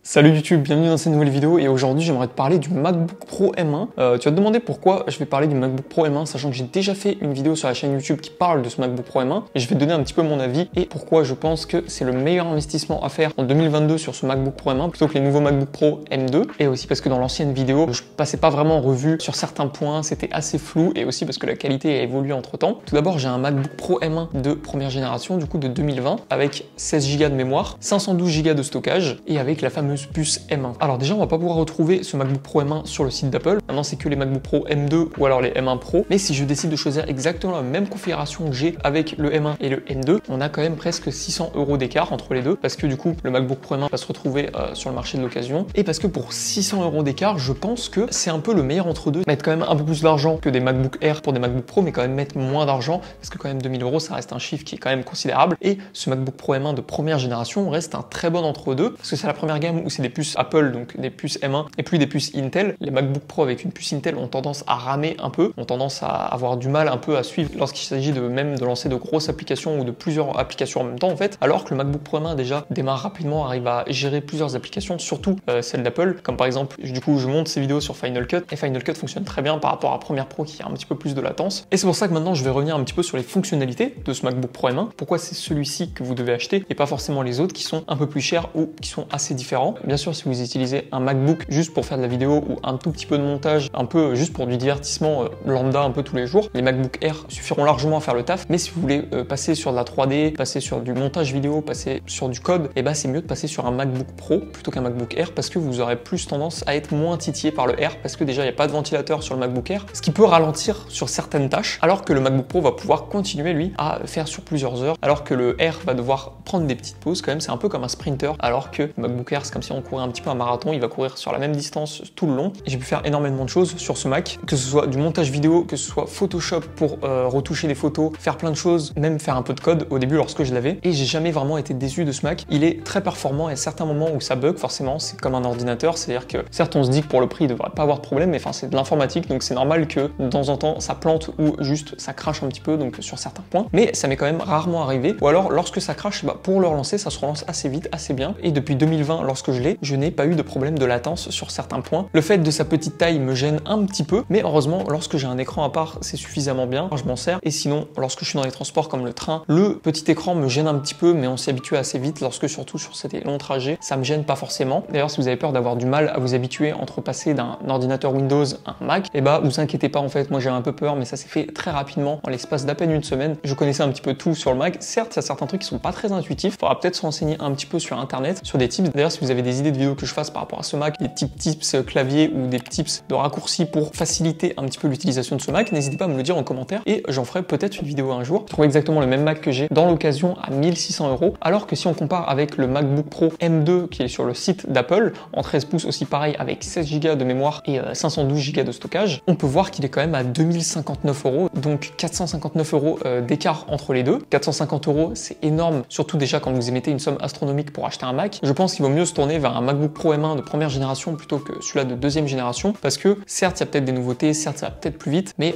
Salut YouTube, bienvenue dans cette nouvelle vidéo et aujourd'hui j'aimerais te parler du MacBook Pro M1. Tu vas te demander pourquoi je vais parler du MacBook Pro M1 sachant que j'ai déjà fait une vidéo sur la chaîne YouTube qui parle de ce MacBook Pro M1 et je vais te donner un petit peu mon avis et pourquoi je pense que c'est le meilleur investissement à faire en 2022 sur ce MacBook Pro M1 plutôt que les nouveaux MacBook Pro M2 et aussi parce que dans l'ancienne vidéo je passais pas vraiment en revue sur certains points, c'était assez flou et aussi parce que la qualité a évolué entre temps. Tout d'abord j'ai un MacBook Pro M1 de première génération du coup de 2020 avec 16 Go de mémoire, 512 Go de stockage et avec la fameuse puce M1. Alors déjà on va pas pouvoir retrouver ce MacBook Pro M1 sur le site d'Apple, maintenant c'est que les MacBook Pro M2 ou alors les M1 Pro, mais si je décide de choisir exactement la même configuration que j'ai avec le M1 et le M2, on a quand même presque 600 € d'écart entre les deux, parce que du coup le MacBook Pro M1 va se retrouver sur le marché de l'occasion, et parce que pour 600 € d'écart, je pense que c'est un peu le meilleur entre deux, mettre quand même un peu plus d'argent que des MacBook Air pour des MacBook Pro, mais quand même mettre moins d'argent, parce que quand même 2000 € ça reste un chiffre qui est quand même considérable, et ce MacBook Pro M1 de première génération reste un très bon entre deux, parce que c'est la première gamme où c'est des puces Apple, donc des puces M1 et plus des puces Intel. Les MacBook Pro avec une puce Intel ont tendance à ramer un peu, ont tendance à avoir du mal un peu à suivre lorsqu'il s'agit de même de lancer de grosses applications ou de plusieurs applications en même temps en fait, alors que le MacBook Pro M1 déjà démarre rapidement, arrive à gérer plusieurs applications, surtout celles d'Apple, comme par exemple, du coup je monte ces vidéos sur Final Cut et Final Cut fonctionne très bien par rapport à Premiere Pro qui a un petit peu plus de latence. Et c'est pour ça que maintenant je vais revenir un petit peu sur les fonctionnalités de ce MacBook Pro M1, pourquoi c'est celui-ci que vous devez acheter et pas forcément les autres qui sont un peu plus chers ou qui sont assez différents. Bien sûr, si vous utilisez un MacBook juste pour faire de la vidéo ou un tout petit peu de montage, un peu juste pour du divertissement lambda un peu tous les jours, les MacBook Air suffiront largement à faire le taf. Mais si vous voulez passer sur de la 3D, passer sur du montage vidéo, passer sur du code, et bah c'est mieux de passer sur un MacBook Pro plutôt qu'un MacBook Air parce que vous aurez plus tendance à être moins titillé par le Air parce que déjà il n'y a pas de ventilateur sur le MacBook Air, ce qui peut ralentir sur certaines tâches, alors que le MacBook Pro va pouvoir continuer lui à faire sur plusieurs heures, alors que le Air va devoir prendre des petites pauses quand même, c'est un peu comme un sprinter, alors que le MacBook Air c'est comme si on courait un petit peu un marathon, il va courir sur la même distance tout le long. J'ai pu faire énormément de choses sur ce Mac, que ce soit du montage vidéo, que ce soit Photoshop pour retoucher des photos, faire plein de choses, même faire un peu de code au début lorsque je l'avais, et j'ai jamais vraiment été déçu de ce Mac. Il est très performant et à certains moments où ça bug, forcément c'est comme un ordinateur, c'est-à-dire que certes on se dit que pour le prix il devrait pas avoir de problème, mais enfin c'est de l'informatique donc c'est normal que de temps en temps ça plante ou juste ça crache un petit peu donc sur certains points, mais ça m'est quand même rarement arrivé, ou alors lorsque ça crache, bah, pour le relancer ça se relance assez vite, assez bien, et depuis 2020 lorsque je l'ai, je n'ai pas eu de problème de latence sur certains points. Le fait de sa petite taille me gêne un petit peu, mais heureusement lorsque j'ai un écran à part c'est suffisamment bien, je m'en sers, et sinon lorsque je suis dans les transports comme le train, le petit écran me gêne un petit peu, mais on s'y habitue assez vite, lorsque surtout sur ces longs trajets, ça me gêne pas forcément. D'ailleurs si vous avez peur d'avoir du mal à vous habituer entre passer d'un ordinateur Windows à un Mac, et bah vous inquiétez pas en fait, moi j'ai un peu peur, mais ça s'est fait très rapidement, en l'espace d'à peine une semaine, je connaissais un petit peu tout sur le Mac. Certes il y a certains trucs qui sont pas très intuitifs, faudra peut-être se renseigner un petit peu sur internet, sur des tips. D'ailleurs si vous avez des idées de vidéos que je fasse par rapport à ce Mac, des tips clavier ou des tips de raccourcis pour faciliter un petit peu l'utilisation de ce Mac, n'hésitez pas à me le dire en commentaire et j'en ferai peut-être une vidéo un jour. Je trouve exactement le même Mac que j'ai dans l'occasion à 1600 €, alors que si on compare avec le MacBook Pro M2 qui est sur le site d'Apple, en 13 pouces aussi pareil avec 16 Go de mémoire et 512 Go de stockage, on peut voir qu'il est quand même à 2059 €, donc 459 € d'écart entre les deux. 450 € c'est énorme, surtout déjà quand vous émettez une somme astronomique pour acheter un Mac. Je pense qu'il vaut mieux se tourner vers un MacBook Pro M1 de première génération plutôt que celui-là de deuxième génération, parce que certes il y a peut-être des nouveautés, certes ça va peut-être plus vite, mais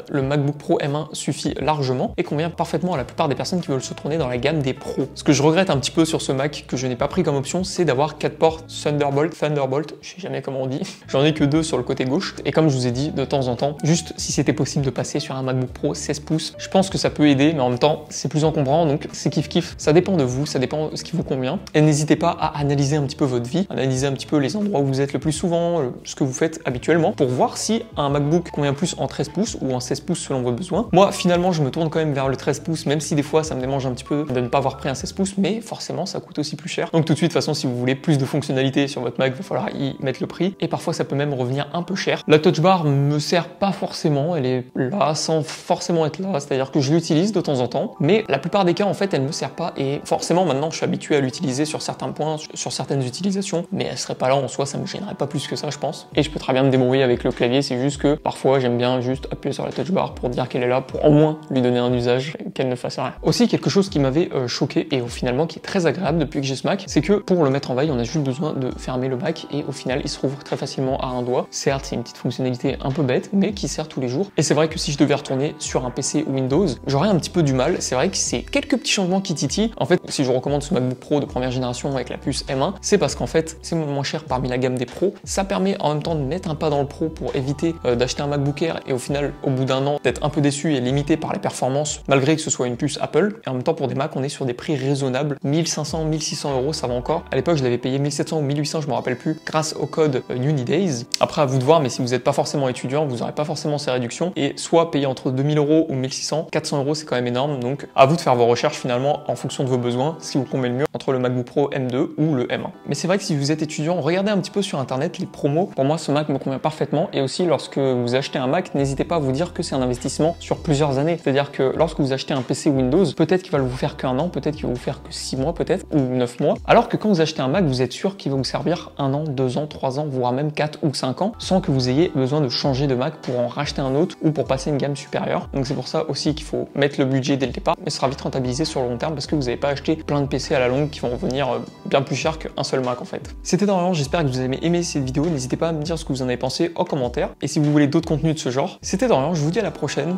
le MacBook Pro M1 suffit largement et convient parfaitement à la plupart des personnes qui veulent se tourner dans la gamme des pros. Ce que je regrette un petit peu sur ce Mac que je n'ai pas pris comme option, c'est d'avoir 4 ports Thunderbolt, je sais jamais comment on dit, j'en ai que 2 sur le côté gauche, et comme je vous ai dit de temps en temps, juste si c'était possible de passer sur un MacBook Pro 16 pouces, je pense que ça peut aider, mais en même temps c'est plus encombrant, donc c'est kiff, ça dépend de vous, ça dépend de ce qui vous convient, et n'hésitez pas à analyser un petit peu votre vie, analyser un petit peu les endroits où vous êtes le plus souvent, ce que vous faites habituellement, pour voir si un MacBook convient plus en 13 pouces ou en 16 pouces selon vos besoins. Moi finalement je me tourne quand même vers le 13 pouces, même si des fois ça me démange un petit peu de ne pas avoir pris un 16 pouces, mais forcément ça coûte aussi plus cher. Donc tout de suite, de toute façon si vous voulez plus de fonctionnalités sur votre Mac, il va falloir y mettre le prix, et parfois ça peut même revenir un peu cher. La Touch Bar me sert pas forcément, elle est là sans forcément être là, c'est-à-dire que je l'utilise de temps en temps, mais la plupart des cas en fait elle me sert pas, et forcément maintenant je suis habitué à l'utiliser sur certains points, sur certaines utilisations, mais elle serait pas là en soi, ça me gênerait pas plus que ça je pense, et je peux très bien me débrouiller avec le clavier, c'est juste que parfois j'aime bien juste appuyer sur la Touch Bar pour dire qu'elle est là, pour au moins lui donner un usage, qu'elle ne fasse rien. Aussi quelque chose qui m'avait choqué et finalement qui est très agréable depuis que j'ai ce Mac, c'est que pour le mettre en veille on a juste besoin de fermer le Mac et au final il se rouvre très facilement à un doigt. Certes c'est une petite fonctionnalité un peu bête mais qui sert tous les jours, et c'est vrai que si je devais retourner sur un PC Windows j'aurais un petit peu du mal. C'est vrai que c'est quelques petits changements qui titillent. En fait si je recommande ce MacBook Pro de première génération avec la puce M1, c'est C'est parce qu'en fait, c'est moins cher parmi la gamme des pros. Ça permet en même temps de mettre un pas dans le pro pour éviter d'acheter un MacBook Air et au final, au bout d'un an, d'être un peu déçu et limité par les performances, malgré que ce soit une puce Apple. Et en même temps, pour des Mac, on est sur des prix raisonnables. 1500, 1600 euros, ça va encore. À l'époque, je l'avais payé 1700 ou 1800, je me rappelle plus, grâce au code UniDays. Après, à vous de voir, mais si vous n'êtes pas forcément étudiant, vous n'aurez pas forcément ces réductions. Et soit payer entre 2000 euros ou 1600, 400 euros, c'est quand même énorme. Donc, à vous de faire vos recherches finalement en fonction de vos besoins, si vous convenez le mieux entre le MacBook Pro M2 ou le M1. Mais c'est vrai que si vous êtes étudiant, regardez un petit peu sur internet les promos. Pour moi, ce Mac me convient parfaitement. Et aussi, lorsque vous achetez un Mac, n'hésitez pas à vous dire que c'est un investissement sur plusieurs années. C'est-à-dire que lorsque vous achetez un PC Windows, peut-être qu'il va vous faire qu'un an, peut-être qu'il va vous faire que 6 mois, peut-être, ou 9 mois. Alors que quand vous achetez un Mac, vous êtes sûr qu'il va vous servir 1 an, 2 ans, 3 ans, voire même 4 ou 5 ans, sans que vous ayez besoin de changer de Mac pour en racheter un autre ou pour passer une gamme supérieure. Donc c'est pour ça aussi qu'il faut mettre le budget dès le départ, mais ce sera vite rentabilisé sur le long terme parce que vous n'avez pas acheté plein de PC à la longue qui vont revenir bien plus cher qu'un seul Mac en fait. C'était Dorian, j'espère que vous avez aimé cette vidéo. N'hésitez pas à me dire ce que vous en avez pensé en commentaire. Et si vous voulez d'autres contenus de ce genre, c'était Dorian, je vous dis à la prochaine.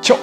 Ciao!